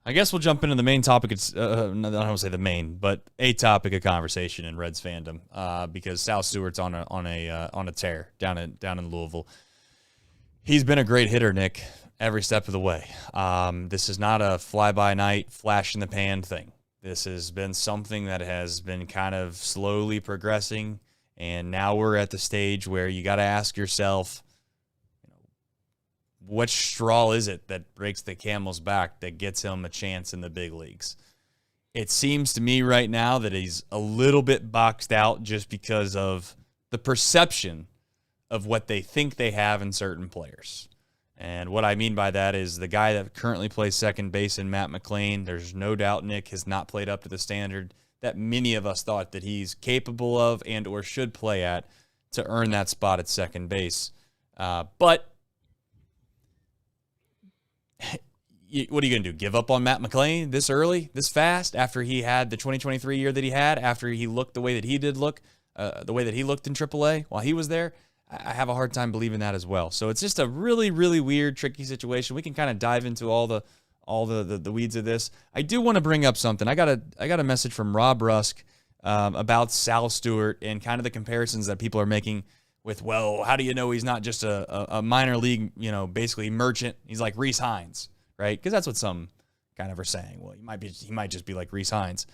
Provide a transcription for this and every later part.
I guess we'll jump into the main topic. It's I don't want to say the main, but a topic of conversation in Reds fandom because Sal Stewart's on a tear down in Louisville. He's been a great hitter, Nick, every step of the way. This is not a fly-by-night, flash-in-the-pan thing. This has been something that has been kind of slowly progressing, and now we're at the stage where you got to ask yourself, what straw is it that breaks the camel's back that gets him a chance in the big leagues? It seems to me right now that he's a little bit boxed out just because of the perception of what they think they have in certain players. And what I mean by that is the guy that currently plays second base in Matt McLain, there's no doubt Nick has not played up to the standard that many of us thought that he's capable of and or should play at to earn that spot at second base. But what are you going to do? Give up on Matt McLain this early, this fast, after he had the 2023 year that he had, after he looked the way that he did look, the way that he looked in Triple-A while he was there? I have a hard time believing that as well. So it's just a really, really weird, tricky situation. We can kind of dive into all the weeds of this. I do want to bring up something. I got a message from Rob Rusk about Sal Stewart and kind of the comparisons that people are making with, well, how do you know he's not just a minor league, basically merchant? He's like Rhys Hines, right? Because that's what some kind of are saying. Well, he might just be like Rhys Hines.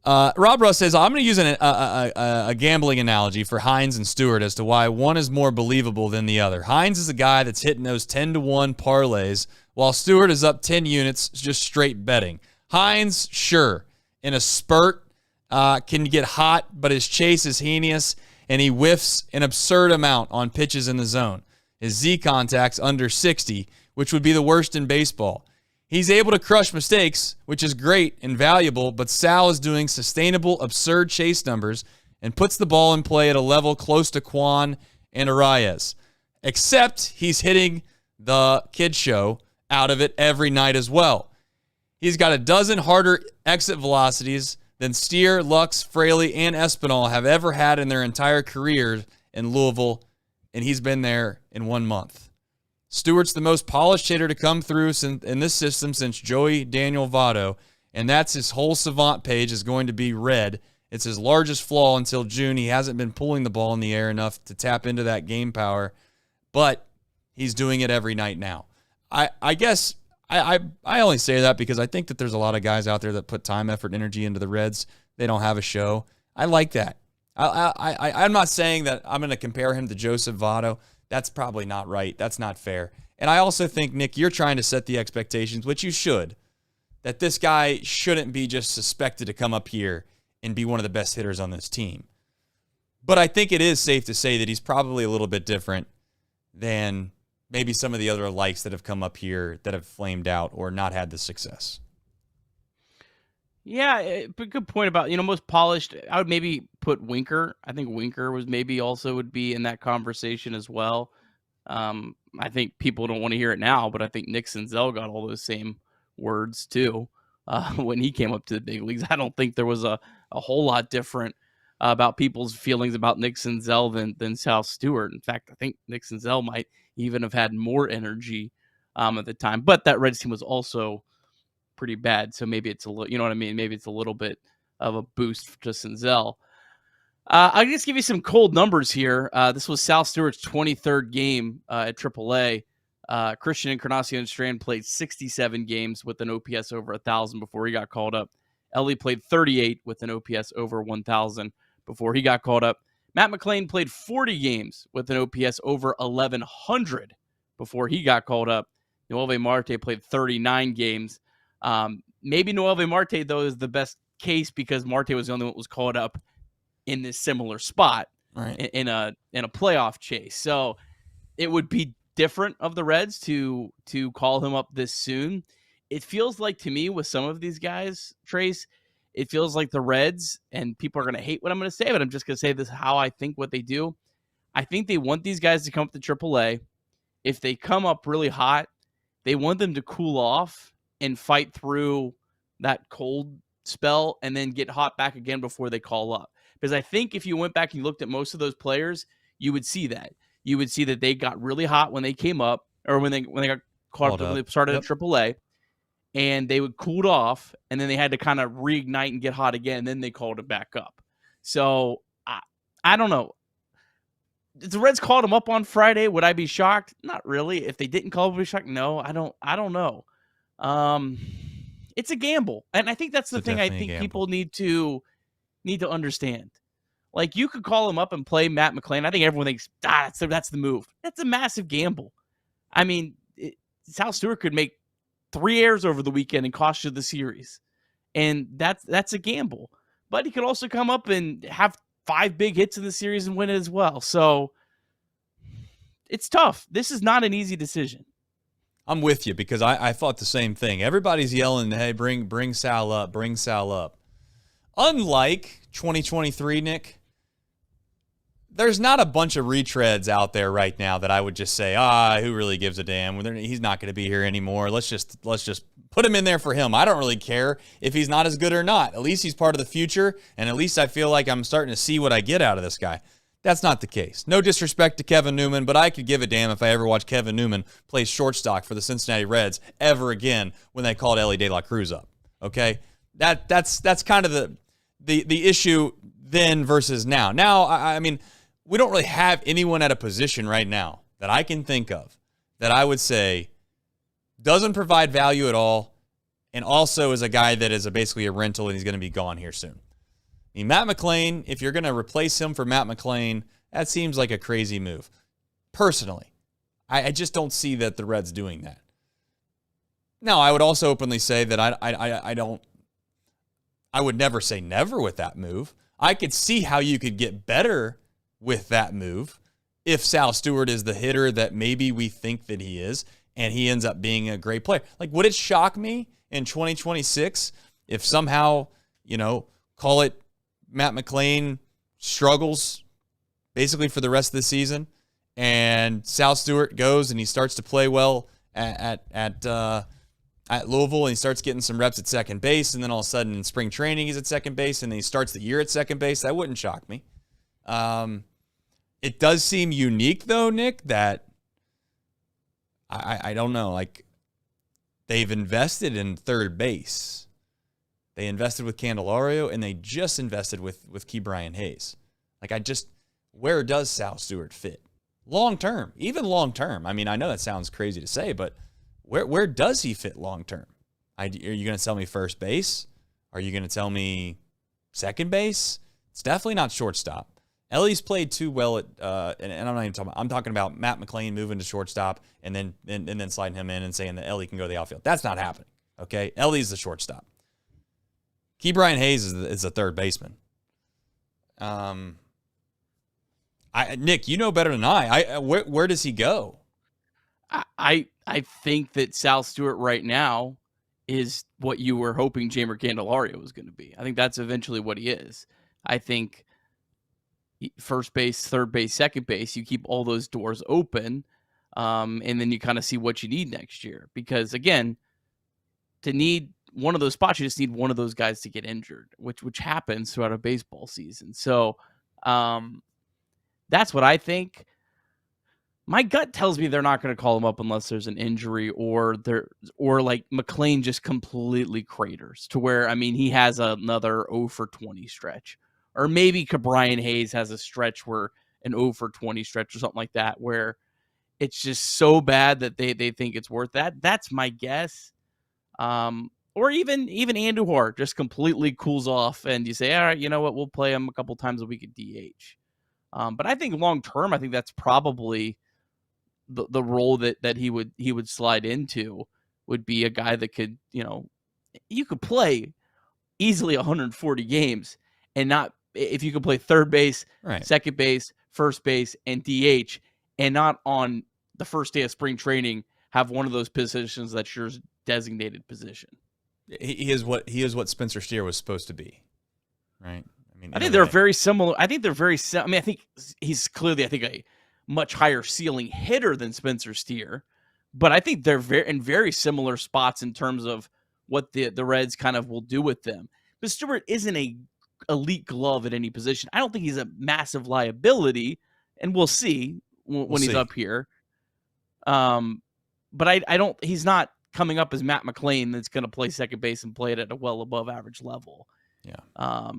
Rob Russ says, I'm going to use a gambling analogy for Hines and Stewart as to why one is more believable than the other. Hines is a guy that's hitting those 10-to-1 parlays, while Stewart is up 10 units just straight betting. Hines, sure, in a spurt, can get hot, but his chase is heinous, and he whiffs an absurd amount on pitches in the zone. His Z contact's under 60, which would be the worst in baseball. He's able to crush mistakes, which is great and valuable, but Sal is doing sustainable, absurd chase numbers and puts the ball in play at a level close to Quan and Arias. Except he's hitting the kid show out of it every night as well. He's got a dozen harder exit velocities than Steer, Lux, Fraley, and Espinal have ever had in their entire careers in Louisville, and he's been there in 1 month. Stewart's the most polished hitter to come through in this system since Joey Daniel Votto, and that's his whole Savant page is going to be red. It's his largest flaw until June. He hasn't been pulling the ball in the air enough to tap into that game power, but he's doing it every night now. I guess I only say that because I think that there's a lot of guys out there that put time, effort, energy into the Reds. They don't have a show. I like that. I'm not saying that I'm going to compare him to Joseph Votto. That's probably not right. That's not fair. And I also think, Nick, you're trying to set the expectations, which you should, that this guy shouldn't be just suspected to come up here and be one of the best hitters on this team. But I think it is safe to say that he's probably a little bit different than maybe some of the other likes that have come up here that have flamed out or not had the success. Yeah, but good point about, most polished. I would maybe put Winker. I think Winker would be in that conversation as well. I think people don't want to hear it now, but I think Nick Senzel got all those same words too when he came up to the big leagues. I don't think there was a whole lot different about people's feelings about Nick Senzel than Sal Stewart. In fact, I think Nick Senzel might even have had more energy at the time. But that Reds team was also pretty bad, so maybe it's a little, you know what I mean? Maybe it's a little bit of a boost to Senzel. I'll just give you some cold numbers here. This was Sal Stewart's 23rd game at Triple-A. Christian Encarnacion Strand played 67 games with an OPS over 1,000 before he got called up. Ellie played 38 with an OPS over 1,000 before he got called up. Matt McLain played 40 games with an OPS over 1,100 before he got called up. Noelvi Marte played 39 games. Maybe Noelvi Marte, though, is the best case because Marte was the only one that was called up in this similar spot, right, in a playoff chase. So it would be different of the Reds to call him up this soon. It feels like to me with some of these guys, Trace, it feels like the Reds, and people are going to hate what I'm going to say, but I'm just going to say this how I think what they do. I think they want these guys to come up to AAA. If they come up really hot, they want them to cool off and fight through that cold spell and then get hot back again before they call up. Because I think if you went back and you looked at most of those players, you would see that. You would see that they got really hot when they came up, or when they got caught up when they started at AAA. and they would cooled off, and then they had to kind of reignite and get hot again, and then they called it back up. So I don't know. If the Reds called him up on Friday, would I be shocked? Not really. If they didn't call him, would I be shocked? No, I don't know. It's a gamble, and I think that's the thing. I think people need to understand. Like, you could call him up and play Matt McLain. I think everyone thinks that's the move. That's a massive gamble. I mean, Sal Stewart could make 3 errors over the weekend and cost you the series, and that's a gamble. But he could also come up and have 5 big hits in the series and win it as well. So it's tough. This is not an easy decision. I'm with you, because I thought the same thing. Everybody's yelling, hey, bring Sal up, bring Sal up. Unlike 2023, Nick, there's not a bunch of retreads out there right now that I would just say, who really gives a damn? He's not going to be here anymore. Let's just put him in there for him. I don't really care if he's not as good or not. At least he's part of the future, and at least I feel like I'm starting to see what I get out of this guy. That's not the case. No disrespect to Kevin Newman, but I could give a damn if I ever watch Kevin Newman play shortstop for the Cincinnati Reds ever again when they called Elly De La Cruz up. Okay? That's kind of the issue then versus now. Now, I mean, we don't really have anyone at a position right now that I can think of that I would say doesn't provide value at all, and also is a guy that is basically a rental and he's going to be gone here soon. I mean, Matt McLain, if you're going to replace him for Matt McLain, that seems like a crazy move. Personally, I just don't see that the Reds doing that. Now, I would also openly say that I would never say never with that move. I could see how you could get better with that move if Sal Stewart is the hitter that maybe we think that he is, and he ends up being a great player. Like, would it shock me in 2026 if somehow, call it Matt McLain struggles basically for the rest of the season, and Sal Stewart goes and he starts to play well at Louisville, and he starts getting some reps at second base, and then all of a sudden in spring training he's at second base, and then he starts the year at second base? That wouldn't shock me. It does seem unique, though, Nick, that I don't know. Like, they've invested in third base. They invested with Candelario, and they just invested with Ke'Bryan Hayes. Like, where does Sal Stewart fit? Long term, even long term. I mean, I know that sounds crazy to say, but where does he fit long term? Are you going to tell me first base? Are you going to tell me second base? It's definitely not shortstop. Elly's played too well and I'm not even talking about. I'm talking about Matt McLain moving to shortstop and then sliding him in and saying that Elly can go to the outfield. That's not happening. Okay, Elly's the shortstop. Ke'Bryan Hayes is the third baseman. Nick, you know better than I. Where does he go? I think that Sal Stewart right now is what you were hoping Jeimer Candelario was going to be. I think that's eventually what he is. I think first base, third base, second base, you keep all those doors open, and then you kind of see what you need next year. Because, again, to need one of those spots, you just need one of those guys to get injured, which happens throughout a baseball season. So that's what I think. My gut tells me they're not going to call him up unless there's an injury or like McLain just completely craters to where, I mean, he has another 0 for 20 stretch. Or maybe Ke'Bryan Hayes has a stretch where an 0 for 20 stretch or something like that, where it's just so bad that they think it's worth that. That's my guess. Or even Andujar just completely cools off and you say, all right, you know what, we'll play him a couple times a week at DH. But I think long term, I think that's probably the role that he would slide into, would be a guy that could, you could play easily 140 games and not, if you could play third base, right, second base, first base, and DH, and not on the first day of spring training have one of those positions that's your designated position. He is what Spencer Steer was supposed to be, right? I think they're very similar. I think he's clearly, a much higher ceiling hitter than Spencer Steer, but I think they're in very similar spots in terms of what the Reds kind of will do with them. But Stewart isn't a elite glove at any position. I don't think he's a massive liability, and we'll see when he's up here. But I don't. He's not coming up as Matt McLain that's going to play second base and play it at a well above average level. Yeah. Yeah.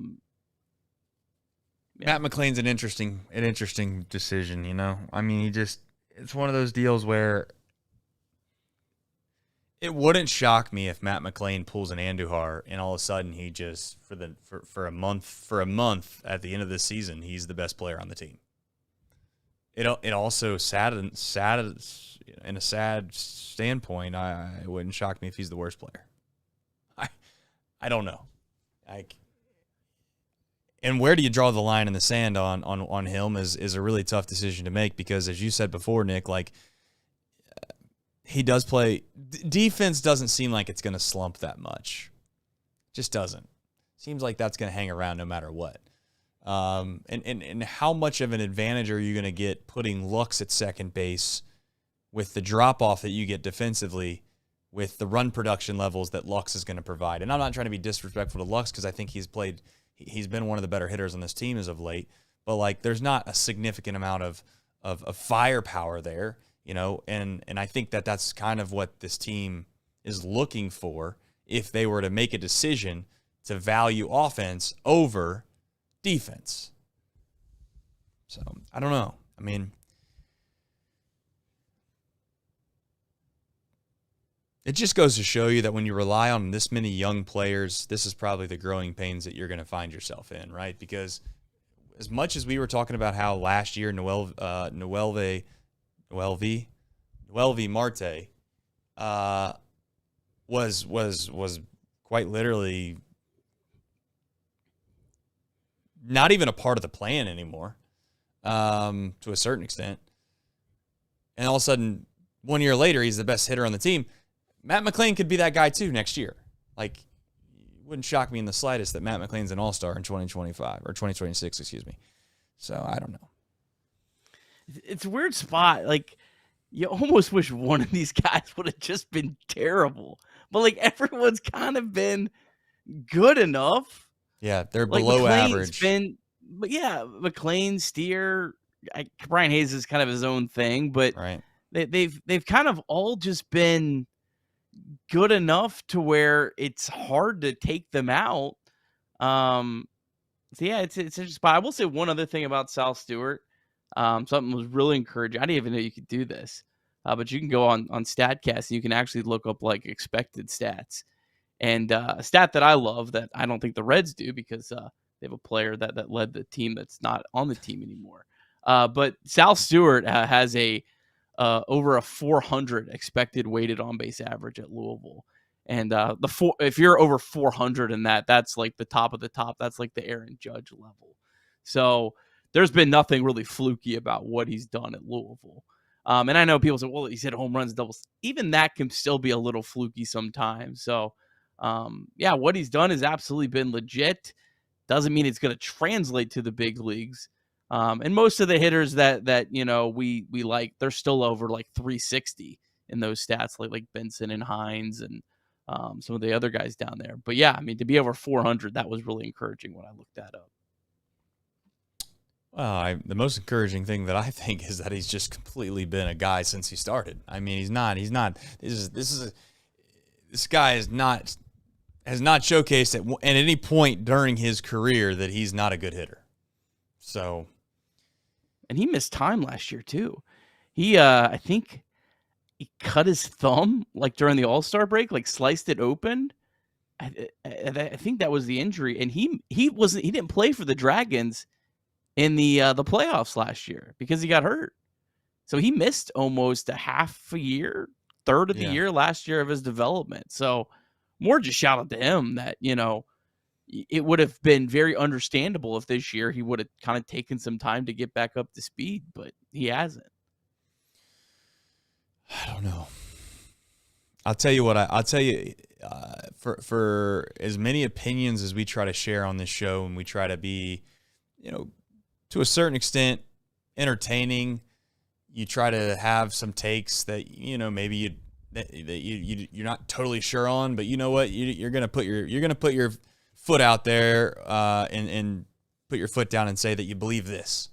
Matt McLain's an interesting decision, you know? I mean, it's one of those deals where it wouldn't shock me if Matt McLain pulls an Andujar and all of a sudden he just for a month at the end of this season, he's the best player on the team. It also in a sad standpoint, it wouldn't shock me if he's the worst player. I don't know. And where do you draw the line in the sand on him is a really tough decision to make, because as you said before, Nick, like, he does play defense. Doesn't seem like it's going to slump that much. Just doesn't. Seems like that's going to hang around no matter what. And how much of an advantage are you going to get putting Lux at second base with the drop off that you get defensively with the run production levels that Lux is going to provide? And I'm not trying to be disrespectful to Lux, because I think he's been one of the better hitters on this team as of late. But like, there's not a significant amount of firepower there. You know, and I think that's kind of what this team is looking for if they were to make a decision to value offense over defense. So, I don't know. I mean, it just goes to show you that when you rely on this many young players, this is probably the growing pains that you're going to find yourself in, right? Because as much as we were talking about how last year Noelvi Marte was quite literally not even a part of the plan anymore, to a certain extent. And all of a sudden, 1 year later, he's the best hitter on the team. Matt McLain could be that guy too next year. Like, it wouldn't shock me in the slightest that Matt McLain's an all-star in 2025 or 2026, excuse me. So I don't know. It's a weird spot. Like, you almost wish one of these guys would have just been terrible. But, like, everyone's kind of been good enough. Yeah, they're Like, below McLain's average. But yeah, McLain, Steer, Brian Hayes is kind of his own thing. But Right. they've kind of all just been good enough to where it's hard to take them out. So, yeah, it's a spot. I will say one other thing about Sal Stewart. Something was really encouraging. I didn't even know you could do this, but you can go on StatCast and you can actually look up like expected stats. And a stat that I love that I don't think the Reds do, because they have a player that led the team that's not on the team anymore. But Sal Stewart has over a 400 expected weighted on base average at Louisville. And if you're over 400 in that's like the top of the top. That's like the Aaron Judge level. So there's been nothing really fluky about what he's done at Louisville. And I know people say, well, he's hit home runs, doubles. Even that can still be a little fluky sometimes. So, yeah, what he's done has absolutely been legit. Doesn't mean it's going to translate to the big leagues. And most of the hitters that you know we like, they're still over like 360 in those stats, like Benson and Hines and some of the other guys down there. But yeah, I mean, to be over 400, that was really encouraging when I looked that up. Well, the most encouraging thing that I think is that he's just completely been a guy since he started. I mean, he's not. This guy has not showcased at any point during his career that he's not a good hitter. So, and he missed time last year too. He, I think, he cut his thumb like during the All-Star break, like sliced it open. I think that was the injury, and he didn't play for the Dragons in the playoffs last year because he got hurt. So he missed almost a half a year, third of the year last year of his development. So more just shout out to him that, you know, it would have been very understandable if this year he would have kind of taken some time to get back up to speed, but he hasn't. I don't know. I'll tell you what, I'll tell you, for as many opinions as we try to share on this show, and we try to be, you know, to a certain extent, entertaining. You try to have some takes that, you know, maybe you're not totally sure on, but you know what, you're gonna put your foot out there and put your foot down and say that you believe this.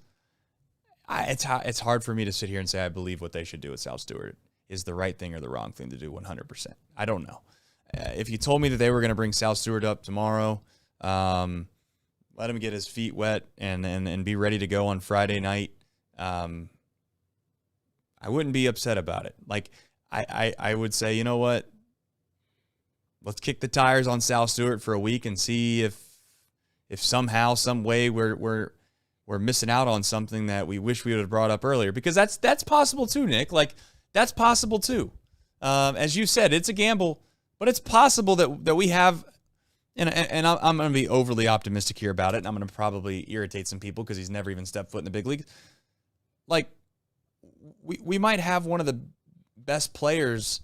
It's hard for me to sit here and say I believe what they should do with Sal Stewart. is the right thing or the wrong thing to do 100%. I don't know. If you told me that they were going to bring Sal Stewart up tomorrow, let him get his feet wet and be ready to go on Friday night, I wouldn't be upset about it. Like, I would say, you know what? Let's kick the tires on Sal Stewart for a week and see if somehow, some way we're missing out on something that we wish we would have brought up earlier. Because that's possible too, Nick. Like, that's possible too. As you said, it's a gamble, but it's possible that we have, and I'm going to be overly optimistic here about it, and I'm going to probably irritate some people because he's never even stepped foot in the big league. Like, we might have one of the best players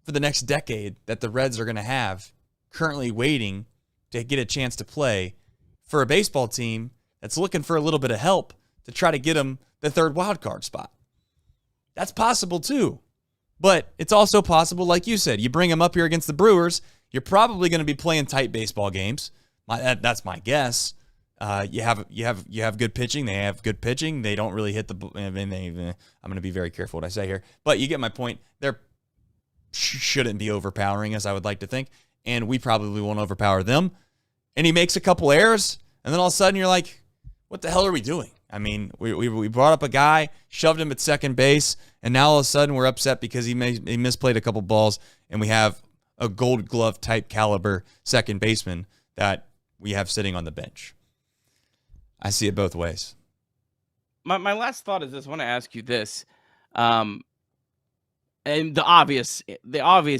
for the next decade that the Reds are going to have currently waiting to get a chance to play for a baseball team that's looking for a little bit of help to try to get them the third wild card spot. That's possible too. But it's also possible, like you said, you bring them up here against the Brewers, you're probably going to be playing tight baseball games. That's my guess. You have good pitching. They have good pitching. They don't really hit the. I'm going to be very careful what I say here, but you get my point. They're shouldn't be overpowering us, I would like to think, and we probably won't overpower them. And he makes a couple errors, and then all of a sudden you're like, what the hell are we doing? I mean, we brought up a guy, shoved him at second base, and now all of a sudden we're upset because he misplayed a couple balls, and we have a Gold Glove type caliber second baseman that we have sitting on the bench. I see it both ways. My last thought is this. I want to ask you this. And the obvious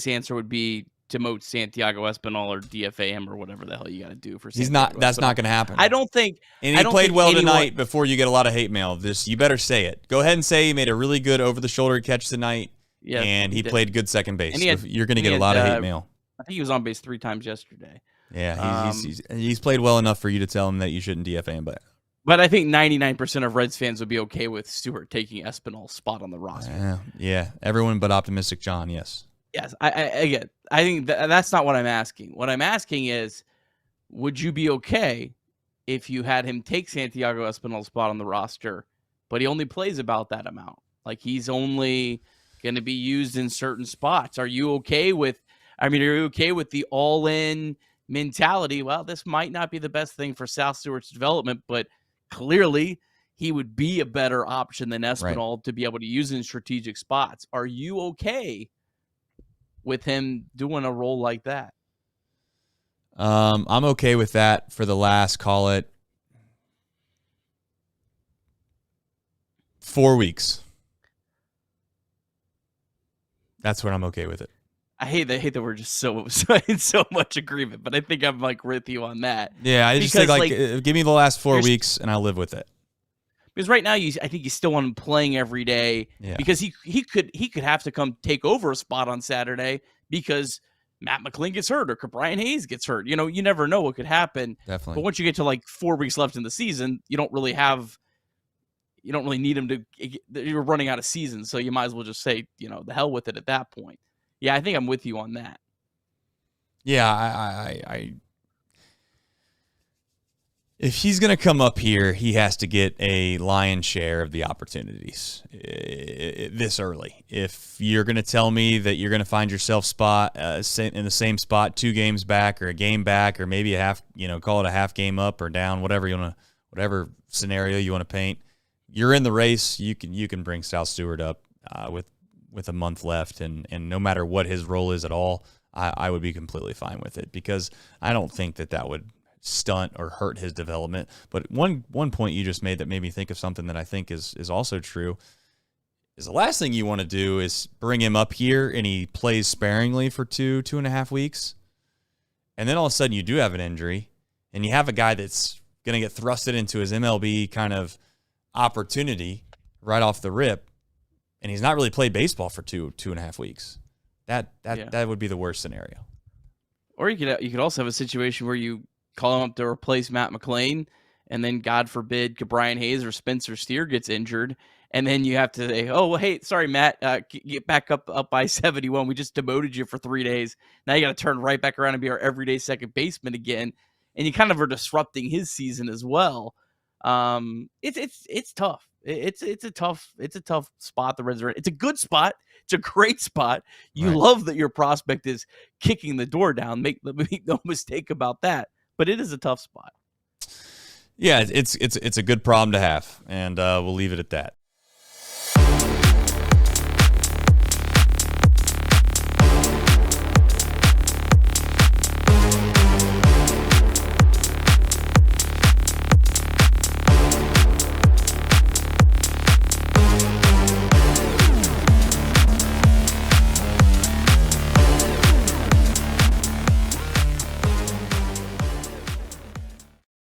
answer would be demote Santiago Espinal or DFA him or whatever the hell you got to do for. He's not. That's not going to happen. I don't think. And he played well tonight. Before you get a lot of hate mail, you better say it. Go ahead and say he made a really good over-the-shoulder catch tonight. Yeah, and he played good second base. You're going to get a lot of hate mail. I think he was on base 3 times yesterday. Yeah, he's played well enough for you to tell him that you shouldn't DFA him, But I think 99% of Reds fans would be okay with Stewart taking Espinal's spot on the roster. Yeah, everyone but optimistic John, yes. Yes, I think that's not what I'm asking. What I'm asking is, would you be okay if you had him take Santiago Espinal's spot on the roster, but he only plays about that amount? Like, he's only going to be used in certain spots. Are you okay with the all-in mentality? Well, this might not be the best thing for Sal Stewart's development, but clearly he would be a better option than Espinal to be able to use in strategic spots. Are you okay with him doing a role like that? I'm okay with that for the last, call it, 4 weeks. That's when I'm okay with it. I hate that we're just so in so much agreement, but I think I'm like with you on that. Yeah, I just think like give me the last 4 weeks and I'll live with it. Because right now, I think you still want him playing every day because he could have to come take over a spot on Saturday because Matt McLain gets hurt or Brian Hayes gets hurt. You know, you never know what could happen. Definitely. But once you get to like 4 weeks left in the season, you don't really need him to. You're running out of season, so you might as well just say, the hell with it at that point. Yeah, I think I'm with you on that. Yeah, I if he's going to come up here, he has to get a lion's share of the opportunities this early. If you're going to tell me that you're going to find yourself in the same spot 2 games back or a game back or maybe a half, call it a half game up or down, whatever scenario you want to paint, you're in the race. You can bring Sal Stewart up with a month left, and no matter what his role is at all, I would be completely fine with it because I don't think that would stunt or hurt his development. But one point you just made that made me think of something that I think is also true is the last thing you want to do is bring him up here and he plays sparingly for 2.5 weeks, and then all of a sudden you do have an injury and you have a guy that's going to get thrusted into his MLB kind of opportunity right off the rip, and he's not really played baseball for 2.5 weeks. That would be the worst scenario. Or you could also have a situation where you call him up to replace Matt McLain, and then God forbid Brian Hayes or Spencer Steer gets injured, and then you have to say, "Oh, well, hey, sorry, Matt, get back up by 71. We just demoted you for 3 days. Now you got to turn right back around and be our everyday second baseman again." And you kind of are disrupting his season as well. It's tough. It's a tough spot. The Reds are in. It's a good spot. It's a great spot. You Right. love that your prospect is kicking the door down. Make no mistake about that. But it is a tough spot. Yeah, it's a good problem to have, and we'll leave it at that.